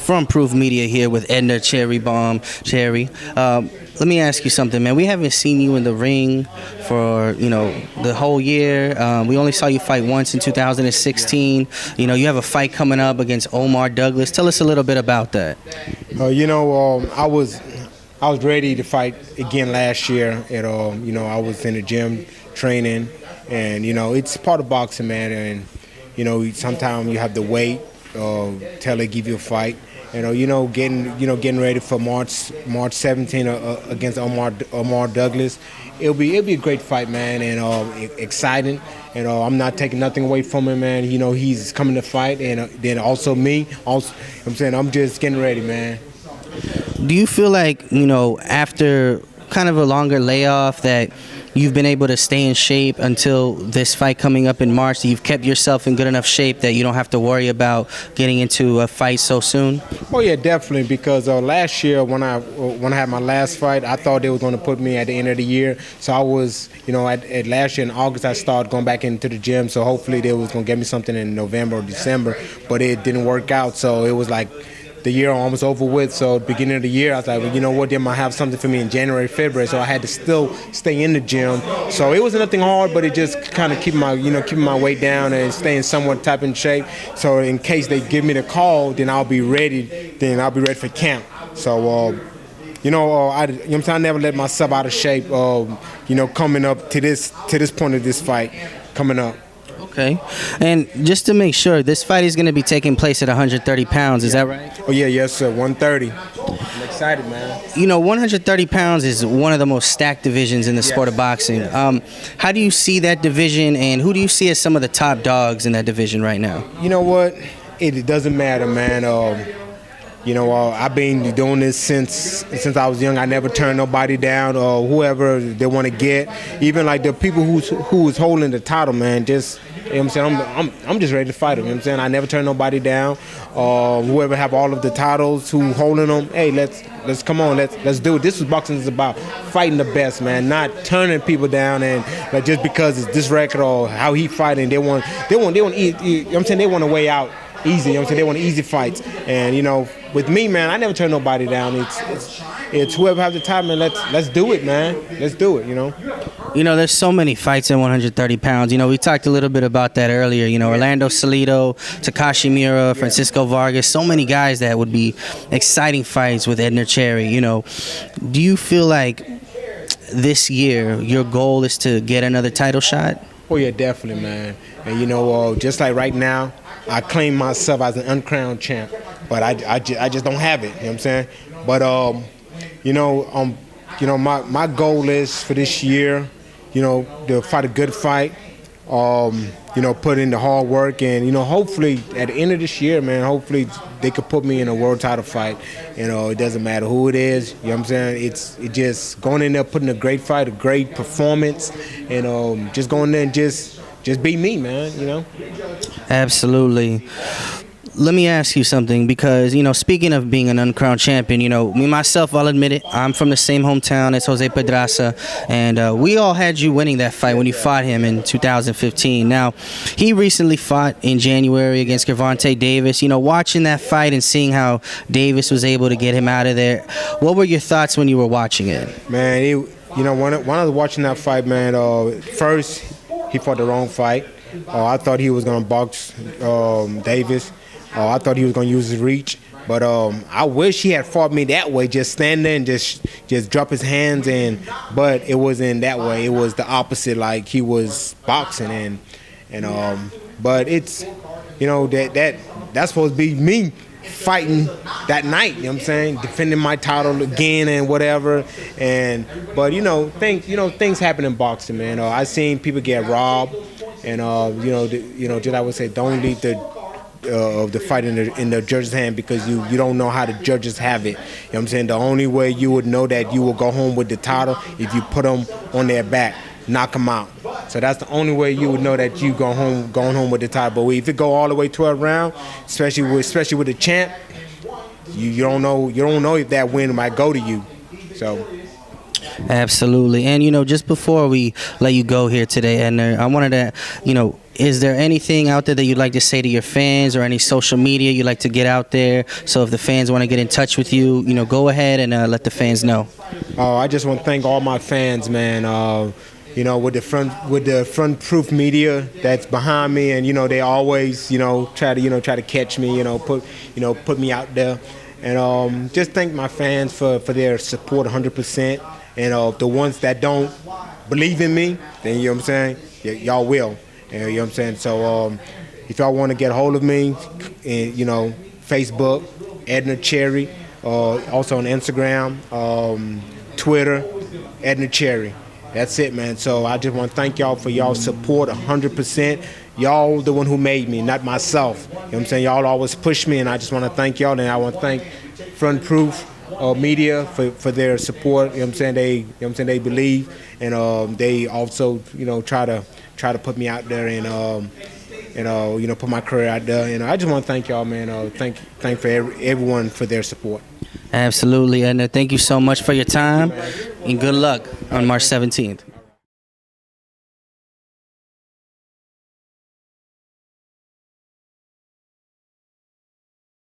from Proof Media here with Edner Cherry. Let me ask you something, man. We haven't seen you in the ring for, the whole year. We only saw you fight once in 2016. You have a fight coming up against Omar Douglas. Tell us a little bit about that. I was ready to fight again last year. And, I was in the gym training, and, it's part of boxing, man. And, sometimes you have to wait till they give you a fight. Getting ready for March 17th against Omar Douglas. It'll be a great fight, man, and exciting. And I'm not taking nothing away from him, man. He's coming to fight, and then also me. I'm just getting ready, man. Do you feel like, after kind of a longer layoff that you've been able to stay in shape until this fight coming up in March, that you've kept yourself in good enough shape that you don't have to worry about getting into a fight so soon? Oh yeah, definitely, because last year when I had my last fight, I thought they were going to put me at the end of the year. So I was, at last year in August, I started going back into the gym, so hopefully they was going to get me something in November or December, but it didn't work out. So it was like the year almost over with. So at the beginning of the year, I was like, well, you know what, they might have something for me in January, February. So I had to still stay in the gym. So it wasn't nothing hard, but it just kind of keeping my weight down and staying somewhat type in shape. So in case they give me the call, then I'll be ready. Then I'll be ready for camp. So I never let myself out of shape. Coming up to this point of this fight coming up. Okay. And just to make sure, this fight is going to be taking place at 130 pounds. Is that right? Oh, yeah, yes, sir. 130. I'm excited, man. 130 pounds is one of the most stacked divisions in the sport of boxing. How do you see that division, and who do you see as some of the top dogs in that division right now? You know what? It doesn't matter, man. I've been doing this since I was young. I never turned nobody down or whoever they want to get. Even like the people who's holding the title, man. Just I'm just ready to fight them. I never turn nobody down. Whoever have all of the titles, who holding them. Hey, let's come on. Let's do it. This is what boxing is about. Fighting the best, man. Not turning people down and like just because it's this record or how he fighting. They want they want a way out. Easy, they want easy fights, and with me, man, I never turn nobody down. It's whoever has the time, man. Let's do it, man. Let's do it. There's so many fights at 130 pounds. We talked a little bit about that earlier. Orlando Salido, Takashi Miura, Francisco Vargas, so many guys that would be exciting fights with Edner Cherry. Do you feel like this year your goal is to get another title shot? Oh yeah, definitely, man. And just like right now, I claim myself as an uncrowned champ, but I just don't have it. You know what I'm saying? But my goal is for this year, to fight a good fight. Put in the hard work, and hopefully at the end of this year, man, hopefully they could put me in a world title fight. It doesn't matter who it is. You know what I'm saying? It's just going in there, putting a great fight, a great performance, and just going there and just be me, man. Absolutely. Let me ask you something, because, speaking of being an uncrowned champion, me, myself, I'll admit it, I'm from the same hometown as Jose Pedraza, and we all had you winning that fight when you fought him in 2015. Now, he recently fought in January against Gervonta Davis. Watching that fight and seeing how Davis was able to get him out of there, what were your thoughts when you were watching it? Man, when I was watching that fight, man, first, he fought the wrong fight. I thought he was going to box Davis. I thought he was going to use his reach, but I wish he had fought me that way, just stand there and just drop his hands but it wasn't that way. It was the opposite, like he was boxing but it's that's supposed to be me fighting that night, you know what I'm saying, defending my title again and whatever, but things happen in boxing, man. I seen people get robbed, and just I would say don't leave the fight in the judge's hand, because you don't know how the judges have it. You know what I'm saying? The only way you would know that you will go home with the title if you put them on their back, knock them out. So that's the only way you would know that you going home with the title. But if it go all the way 12 rounds, especially with the champ, you don't know if that win might go to you. So. Absolutely. And just before we let you go here today, Edner, I wanted to is there anything out there that you'd like to say to your fans, or any social media you'd like to get out there? So if the fans want to get in touch with you, go ahead and let the fans know. I just want to thank all my fans, man. With the front proof media that's behind me, and they always try to catch me, put me out there, and just thank my fans for their support 100%. And the ones that don't believe in me, then what I'm saying, y'all will. And, what I'm saying. So if y'all want to get a hold of me, Facebook, Edner Cherry, also on Instagram, Twitter, Edner Cherry. That's it, man. So I just want to thank y'all for y'all support 100%. Y'all the one who made me, not myself. What I'm saying? Y'all always push me, and I just want to thank y'all. And I want to thank Front Proof Media for their support. What I'm saying? They believe, and they also try to put me out there and put my career out there. And I just want to thank y'all, man. Thank for everyone for their support. Absolutely, Edner. Thank you so much for your time, and good luck on March 17th.